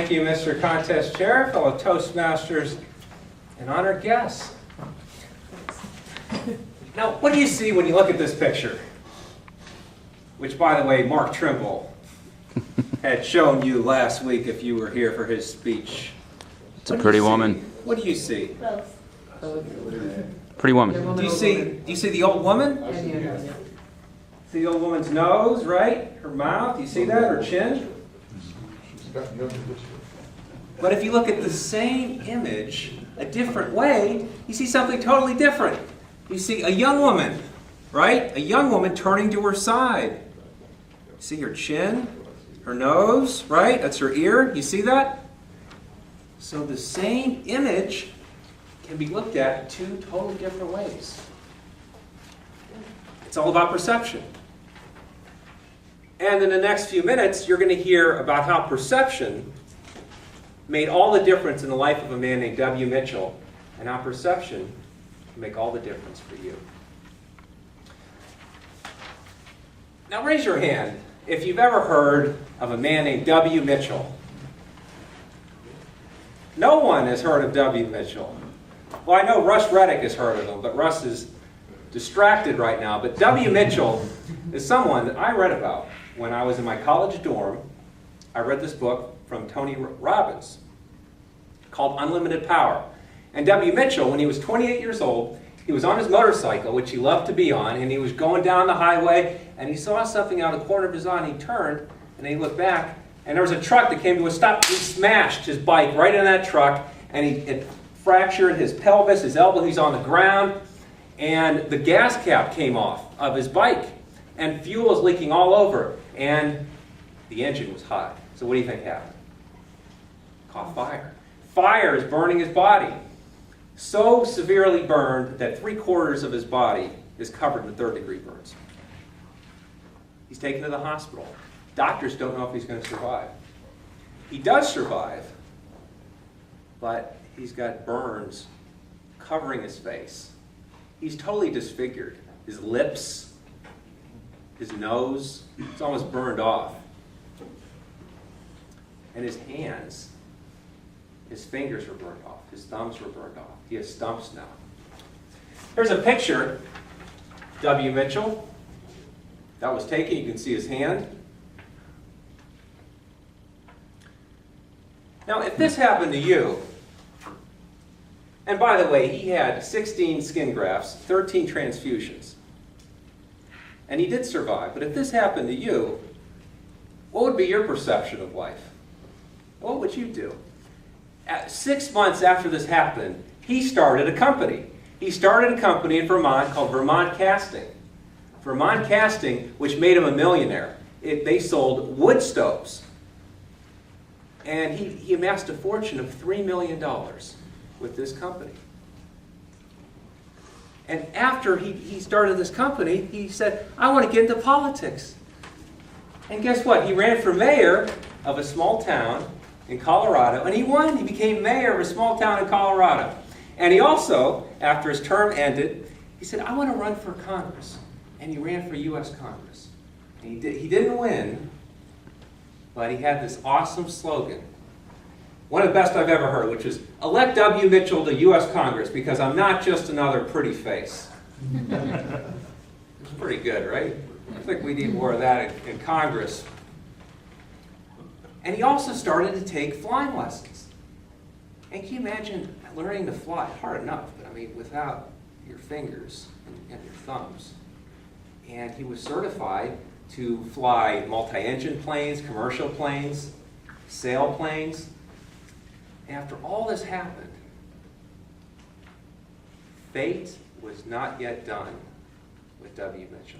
Thank you, Mr. Contest Chair, fellow Toastmasters, and honored guests. Now, what do you see when you look at this picture? Which, by the way, Mark Trimble had shown you last week if you were here for his speech. It's a pretty woman. What do you see? Pretty woman. Do you see the old woman? See the old woman's nose, right? Her mouth, do you see that? Her chin? But if you look at the same image a different way, you see something totally different. You see a young woman, right? A young woman turning to her side. You see her chin, her nose, right? That's her ear. You see that? So the same image can be looked at two totally different ways. It's all about perception. And in the next few minutes, you're going to hear about how perception made all the difference in the life of a man named W. Mitchell, and how perception can make all the difference for you. Now raise your hand if you've ever heard of a man named W. Mitchell. No one has heard of W. Mitchell. Well, I know Russ Reddick has heard of him, but Russ is distracted right now. But W. Mitchell is someone that I read about when I was in my college dorm. I read this book from Tony Robbins called Unlimited Power. And W. Mitchell, when he was 28 years old, he was on his motorcycle, which he loved to be on, and he was going down the highway, and he saw something out of the corner of his eye, and he turned, and he looked back, and there was a truck that came to a stop. He smashed his bike right in that truck, and it fractured his pelvis, his elbow. He's on the ground, and the gas cap came off of his bike, and fuel was leaking all over, and the engine was hot. So what do you think happened? Caught fire. Fire is burning his body. So severely burned that 3/4 of his body is covered in third-degree burns. He's taken to the hospital. Doctors don't know if he's going to survive. He does survive, but he's got burns covering his face. He's totally disfigured. His lips, his nose, it's almost burned off. And his hands, his fingers were burned off. His thumbs were burned off. He has stumps now. Here's a picture, W. Mitchell. That was taken. You can see his hand. Now, if this happened to you, and by the way, he had 16 skin grafts, 13 transfusions, and he did survive. But if this happened to you, what would be your perception of life? What would you do? 6 months after this happened, he started a company. He started a company in Vermont called Vermont Casting. Vermont Casting, which made him a millionaire. They sold wood stoves. And he amassed a fortune of $3 million with this company. And after he started this company, he said, I want to get into politics. And guess what? He ran for mayor of a small town in Colorado, and he won. He became mayor of a small town in Colorado. And he also, after his term ended, he said, I want to run for Congress. And he ran for U.S. Congress. And he didn't win, but he had this awesome slogan. One of the best I've ever heard, which is, elect W. Mitchell to U.S. Congress because I'm not just another pretty face. It's pretty good, right? I think we need more of that in Congress. And he also started to take flying lessons. And can you imagine learning to fly? Hard enough, but I mean, without your fingers and your thumbs. And he was certified to fly multi-engine planes, commercial planes, sailplanes. After all this happened, fate was not yet done with W. Mitchell.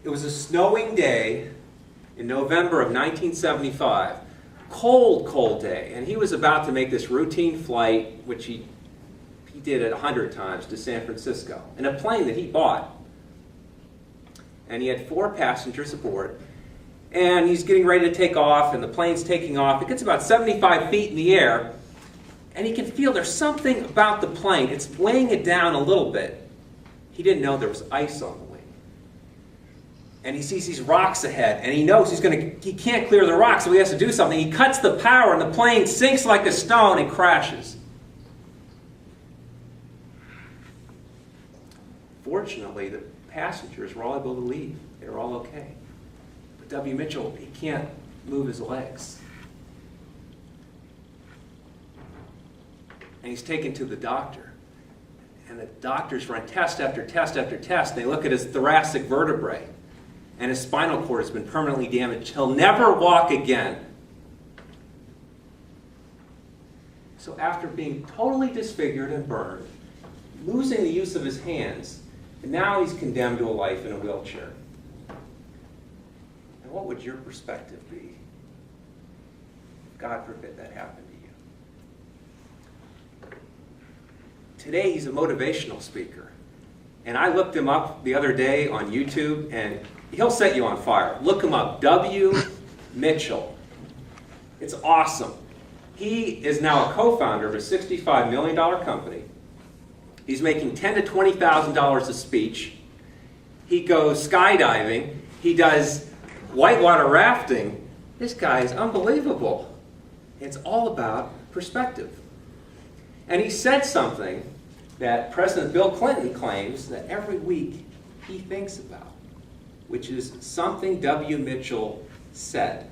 It was a snowing day in November of 1975. Cold, cold day. And he was about to make this routine flight, which he did it 100 times, to San Francisco, in a plane that he bought. And he had 4 passengers aboard. And he's getting ready to take off, and the plane's taking off. It gets about 75 feet in the air, and he can feel there's something about the plane. It's weighing it down a little bit. He didn't know there was ice on the wing. and he sees these rocks ahead, and he knows he can't clear the rocks, so he has to do something. He cuts the power, and the plane sinks like a stone and crashes. Fortunately, the passengers were all able to leave. They were all okay. But W. Mitchell, he can't move his legs. And he's taken to the doctor. And the doctors run test after test after test. They look at his thoracic vertebrae. And his spinal cord has been permanently damaged. He'll never walk again. So after being totally disfigured and burned, losing the use of his hands, and now he's condemned to a life in a wheelchair. And what would your perspective be? God forbid that happened to you. Today he's a motivational speaker. And I looked him up the other day on YouTube, and he'll set you on fire. Look him up, W. Mitchell. It's awesome. He is now a co-founder of a $65 million company. He's making $10,000 to $20,000 a speech. He goes skydiving. He does whitewater rafting. This guy is unbelievable. It's all about perspective. And he said something that President Bill Clinton claims that every week he thinks about, which is something W. Mitchell said.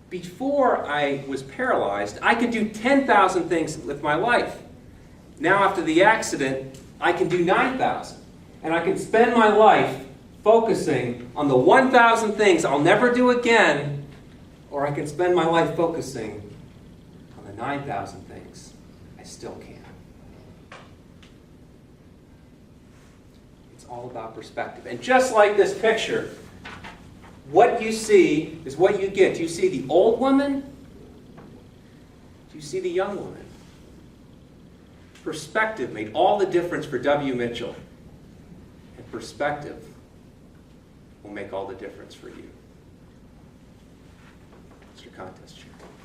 Before I was paralyzed, I could do 10,000 things with my life. Now after the accident, I can do 9,000. And I can spend my life focusing on the 1,000 things I'll never do again, or I can spend my life focusing on the 9,000 things I still can. It's all about perspective. And just like this picture, what you see is what you get. Do you see the old woman? Do you see the young woman? Perspective made all the difference for W. Mitchell. And perspective will make all the difference for you. It's your contest chair.